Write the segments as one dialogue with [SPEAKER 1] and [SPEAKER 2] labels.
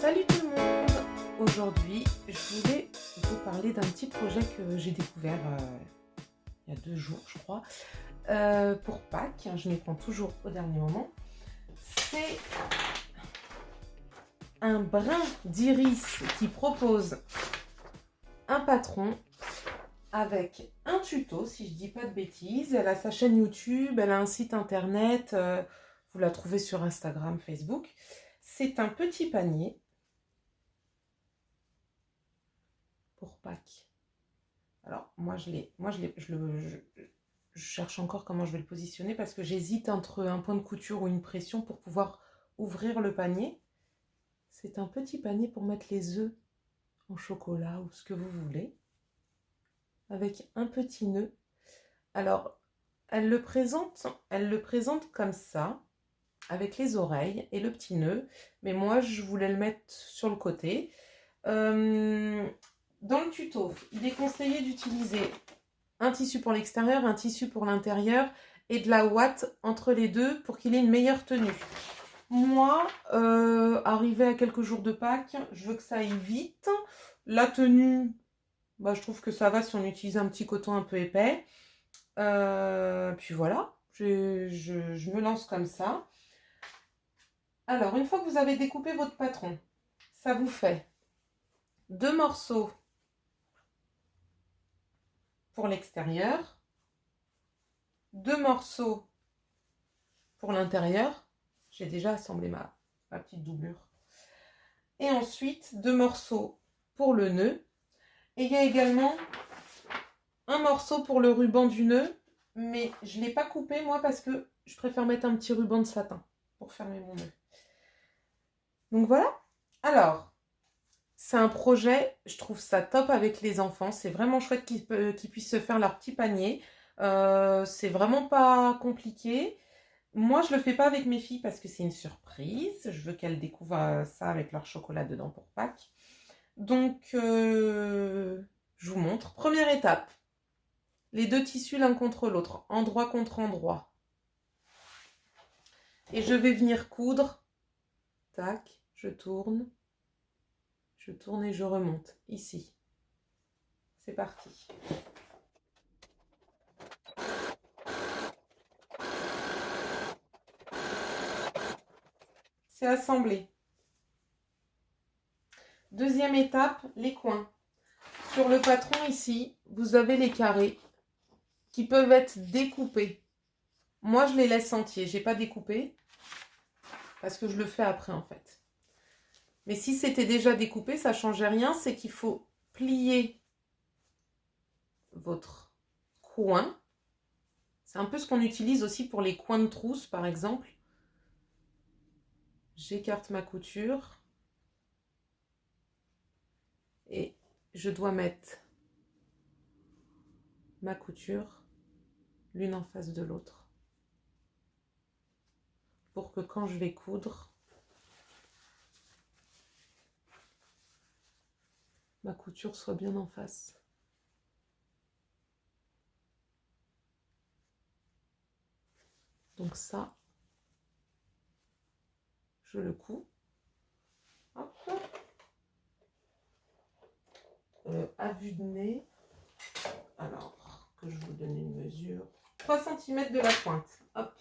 [SPEAKER 1] Salut tout le monde! Aujourd'hui, je voulais vous parler d'un petit projet que j'ai découvert il y a 2 jours, je crois, pour Pâques. Je m'y prends toujours au dernier moment. C'est un brin d'iris qui propose un patron avec un tuto, si je dis pas de bêtises. Elle a sa chaîne YouTube, elle a un site internet, vous la trouvez sur Instagram, Facebook. C'est un petit panier pour Pâques. Alors, je cherche encore comment je vais le positionner parce que j'hésite entre un point de couture ou une pression pour pouvoir ouvrir le panier. C'est un petit panier pour mettre les œufs en chocolat ou ce que vous voulez, avec un petit nœud. Alors, elle le présente comme ça, avec les oreilles et le petit nœud, mais moi je voulais le mettre sur le côté. Dans le tuto, il est conseillé d'utiliser un tissu pour l'extérieur, un tissu pour l'intérieur et de la ouate entre les deux pour qu'il ait une meilleure tenue. Moi, arrivé à quelques jours de Pâques, je veux que ça aille vite. La tenue, je trouve que ça va si on utilise un petit coton un peu épais. Puis voilà, je me lance comme ça. Alors, une fois que vous avez découpé votre patron, ça vous fait 2 morceaux pour l'extérieur, 2 morceaux pour l'intérieur. J'ai déjà assemblé ma petite doublure. Et ensuite, 2 morceaux pour le nœud. Et il y a également un morceau pour le ruban du nœud, mais je ne l'ai pas coupé moi parce que je préfère mettre un petit ruban de satin pour fermer mon nœud. Donc voilà. Alors, c'est un projet, je trouve ça top avec les enfants. C'est vraiment chouette qu'ils puissent se faire leur petit panier. C'est vraiment pas compliqué. Moi, je le fais pas avec mes filles parce que c'est une surprise. Je veux qu'elles découvrent ça avec leur chocolat dedans pour Pâques. Donc, je vous montre. Première étape. Les 2 tissus l'un contre l'autre, endroit contre endroit. Et je vais venir coudre. Tac, je tourne et je remonte. Ici. C'est parti. C'est assemblé. Deuxième étape, les coins. Sur le patron ici, vous avez les carrés qui peuvent être découpés. Moi, je les laisse entiers. Je n'ai pas découpé parce que je le fais après en fait. Mais si c'était déjà découpé, ça ne changeait rien. C'est qu'il faut plier votre coin. C'est un peu ce qu'on utilise aussi pour les coins de trousse, par exemple. J'écarte ma couture. Et je dois mettre ma couture l'une en face de l'autre. Pour que quand je vais coudre, ma couture soit bien en face. Donc ça, je le couds. Hop. À vue de nez. Alors, que je vous donne une mesure. 3 cm de la pointe. Hop.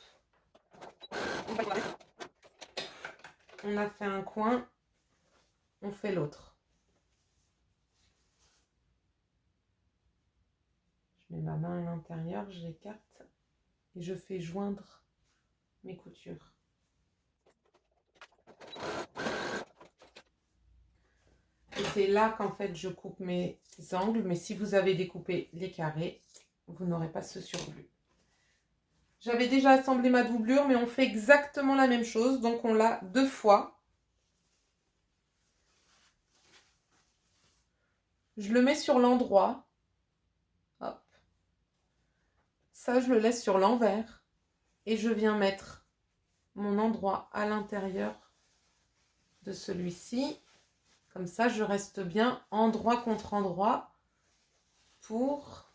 [SPEAKER 1] On a fait un coin, on fait l'autre. Je mets ma main à l'intérieur, je l'écarte et je fais joindre mes coutures. Et c'est là qu'en fait je coupe mes angles, mais si vous avez découpé les carrés, vous n'aurez pas ce surplus. J'avais déjà assemblé ma doublure, mais on fait exactement la même chose, donc on l'a 2 fois. Je le mets sur l'endroit. Hop. Ça, je le laisse sur l'envers. Et je viens mettre mon endroit à l'intérieur de celui-ci. Comme ça, je reste bien endroit contre endroit pour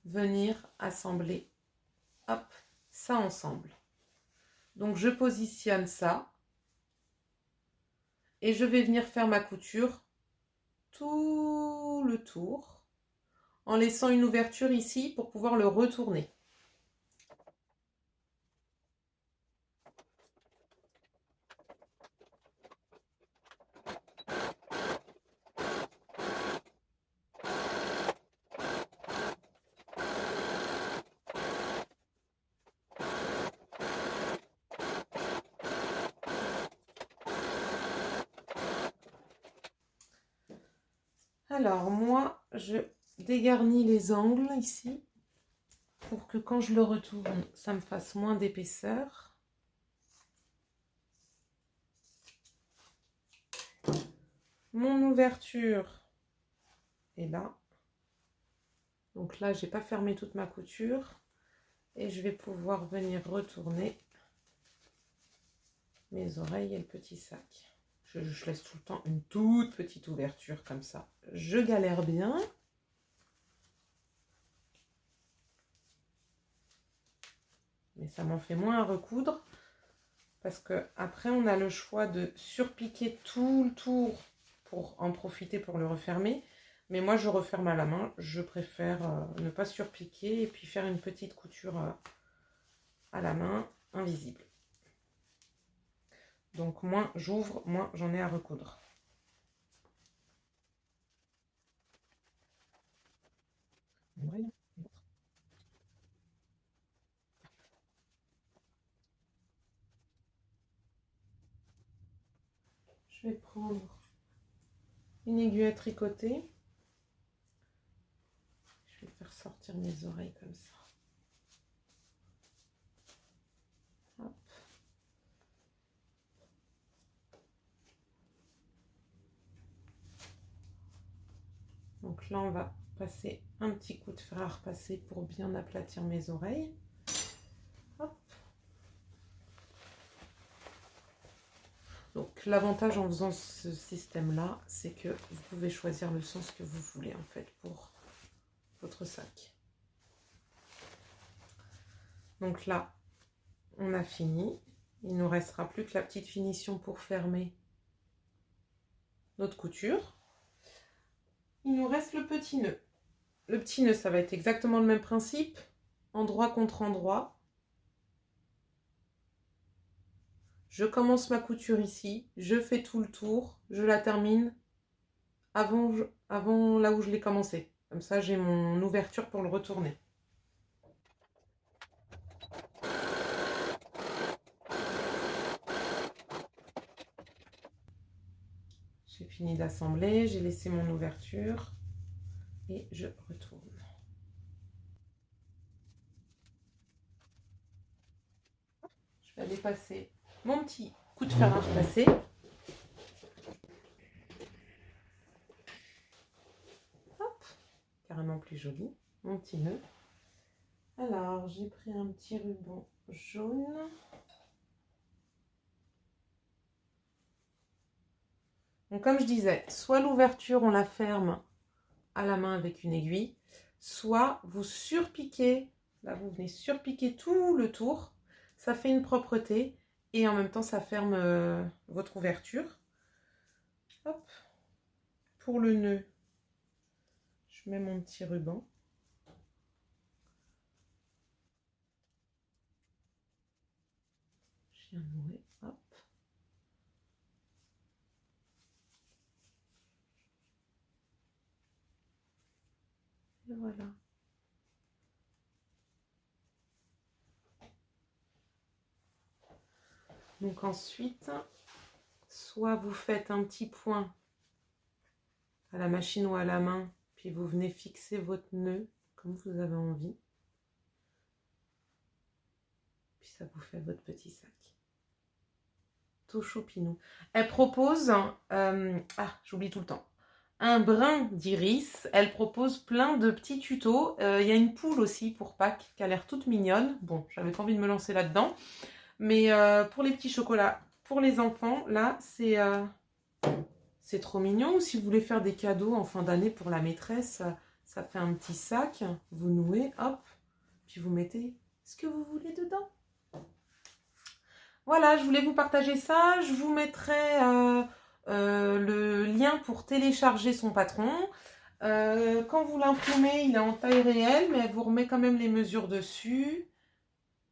[SPEAKER 1] venir assembler, hop, ça ensemble. Donc, je positionne ça. Et je vais venir faire ma couture tout le tour en laissant une ouverture ici pour pouvoir le retourner. Alors moi, je dégarnis les angles ici pour que quand je le retourne, ça me fasse moins d'épaisseur. Mon ouverture est là. Donc là, j'ai pas fermé toute ma couture et je vais pouvoir venir retourner mes oreilles et le petit sac. Je laisse tout le temps une toute petite ouverture comme ça. Je galère bien. Mais ça m'en fait moins à recoudre. Parce que après on a le choix de surpiquer tout le tour pour en profiter pour le refermer. Mais moi, je referme à la main. Je préfère ne pas surpiquer et puis faire une petite couture à la main, invisible. Donc, moins j'ouvre, moins j'en ai à recoudre. Je vais prendre une aiguille à tricoter. Je vais faire sortir mes oreilles comme ça. Hop. Donc là, on va passer un petit coup de fer à repasser pour bien aplatir mes oreilles. Hop. Donc l'avantage en faisant ce système-là, c'est que vous pouvez choisir le sens que vous voulez en fait pour votre sac. Donc là, on a fini. Il ne nous restera plus que la petite finition pour fermer notre couture. Il nous reste le petit nœud. Le petit nœud, ça va être exactement le même principe, endroit contre endroit. Je commence ma couture ici, je fais tout le tour, je la termine avant là où je l'ai commencé. Comme ça, j'ai mon ouverture pour le retourner. J'ai fini d'assembler, j'ai laissé mon ouverture et je retourne. Je vais aller passer mon petit coup de fer à repasser. Hop, carrément plus joli, mon petit nœud. Alors, j'ai pris un petit ruban jaune. Donc, comme je disais, soit l'ouverture, on la ferme à la main avec une aiguille, soit vous surpiquez, là vous venez surpiquer tout le tour, ça fait une propreté et en même temps ça ferme votre ouverture. Hop. Pour le nœud, je mets mon petit ruban. Je viens nouer, hop. Et voilà. Donc ensuite, soit vous faites un petit point à la machine ou à la main, puis vous venez fixer votre nœud comme vous avez envie. Puis ça vous fait votre petit sac. Tout choupinou. Elle propose, j'oublie tout le temps, un brin d'iris. Elle propose plein de petits tutos. Il y a une poule aussi pour Pâques qui a l'air toute mignonne. Bon, j'avais pas envie de me lancer là-dedans. Mais pour les petits chocolats, pour les enfants, là, c'est trop mignon. Ou si vous voulez faire des cadeaux en fin d'année pour la maîtresse, ça fait un petit sac. Vous nouez, hop, puis vous mettez ce que vous voulez dedans. Voilà, je voulais vous partager ça. Je vous mettrai le lien pour télécharger son patron. Quand vous l'imprimez, il est en taille réelle, mais elle vous remet quand même les mesures dessus.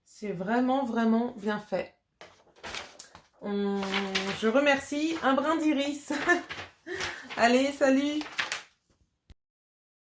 [SPEAKER 1] C'est vraiment, vraiment bien fait. Je remercie un brin d'iris. Allez, salut!